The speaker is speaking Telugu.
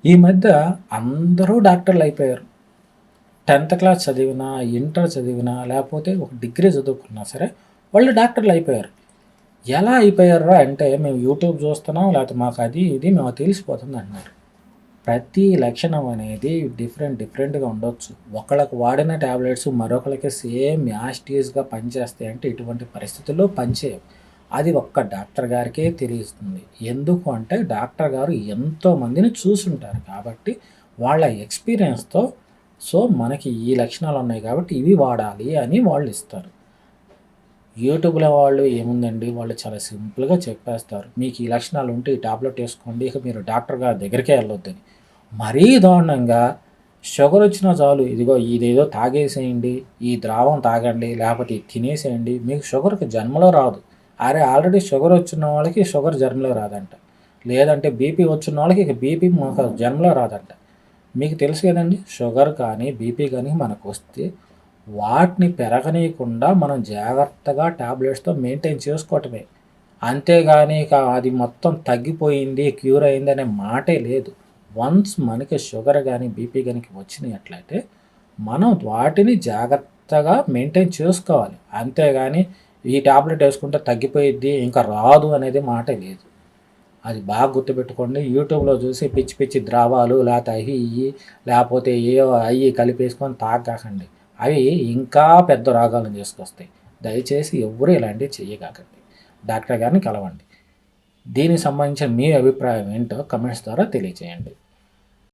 ఈ మధ్య అందరూ డాక్టర్లు అయిపోయారు. 10th క్లాస్ చదివినా, ఇంటర్ చదివినా, లేకపోతే ఒక డిగ్రీ చదువుకున్నా సరే వాళ్ళు డాక్టర్లు అయిపోయారు. ఎలా అయిపోయారురా అంటే మేము యూట్యూబ్ చూస్తున్నాం, లేకపోతే మాకు అది ఇది మాకు తెలిసిపోతుంది అంటున్నారు. ప్రతి లక్షణం అనేది డిఫరెంట్‌గా ఉండొచ్చు. ఒకళ్ళకి వాడిన టాబ్లెట్స్ మరొకళ్ళకి సేమ్ యాజ్ టీజ్‌గా పనిచేస్తాయి అంటే ఇటువంటి పరిస్థితుల్లో పనిచేయవు. అది ఒక్క డాక్టర్ గారికే తెలుస్తుంది. ఎందుకు అంటే డాక్టర్ గారు ఎంతో మందిని చూసుంటారు కాబట్టి వాళ్ళ ఎక్స్‌పీరియన్స్‌తో మనకి ఈ లక్షణాలు ఉన్నాయి కాబట్టి ఇవి వాడాలి అని వాళ్ళు ఇస్తారు. యూట్యూబ్‌లో వాళ్ళు ఏముందండి, వాళ్ళు చాలా సింపుల్‌గా చెప్పేస్తారు. మీకు ఈ లక్షణాలు ఉంటే ఈ టాబ్లెట్ ఏసుకోండి. ఇక మీరు డాక్టర్ గారి దగ్గరికే వెళ్ళొద్దని. మరీ దారుణంగా షుగర్ వచ్చినా చాలు, ఇదిగో ఇదేదో తాగేసేయండి, ఈ ద్రావం తాగండి, లేకపోతే ఇది తినేసేయండి. మీకు షుగర్‌కి జన్మలో రాదు. అరే ఆల్రెడీ షుగర్ వచ్చిన వాళ్ళకి షుగర్ జన్మలో రాదంట. లేదంటే బీపీ వచ్చిన వాళ్ళకి ఇక బీపీ జన్మలో రాదంట. మీకు తెలుసు కదండీ! షుగర్ కానీ, బీపీ కానీ మనకొస్తే వాటిని పెరగనీయకుండా మనం జాగ్రత్తగా టాబ్లెట్స్‌తో మెయింటైన్ చేసుకోవటమే. అంతేగాని ఇక అది మొత్తం తగ్గిపోయింది, క్యూర్ అయిందనే మాటే లేదు. వన్స్ మనకి షుగర్ గానీ, బీపీ గనుక వచ్చినట్లయితే మనం వాటిని జాగ్రత్తగా మెయింటైన్ చేసుకోవాలి. అంతేగాని ఈ టాబ్లెట్ ఏసుకుంటే తగ్గిపోయిద్ది, ఇంకా రాదు అనేది మాటే లేదు. అది బాగా గుర్తుపెట్టుకోండి. యూట్యూబ్‌లో చూసి పిచ్చి పిచ్చి ద్రావాలు లేకపోతే అయి ఇయి లేకపోతే ఏవో అయి కలిపేసుకొని తాగకండి. అవి ఇంకా పెద్ద రోగాలను తీసుకొస్తాయి. దయచేసి ఎవ్వరూ ఇలాంటివి చెయ్యకండి. డాక్టర్ గారిని కలవండి. దీనికి సంబంధించిన మీ అభిప్రాయం ఏంటో కమెంట్స్ ద్వారా తెలియజేయండి.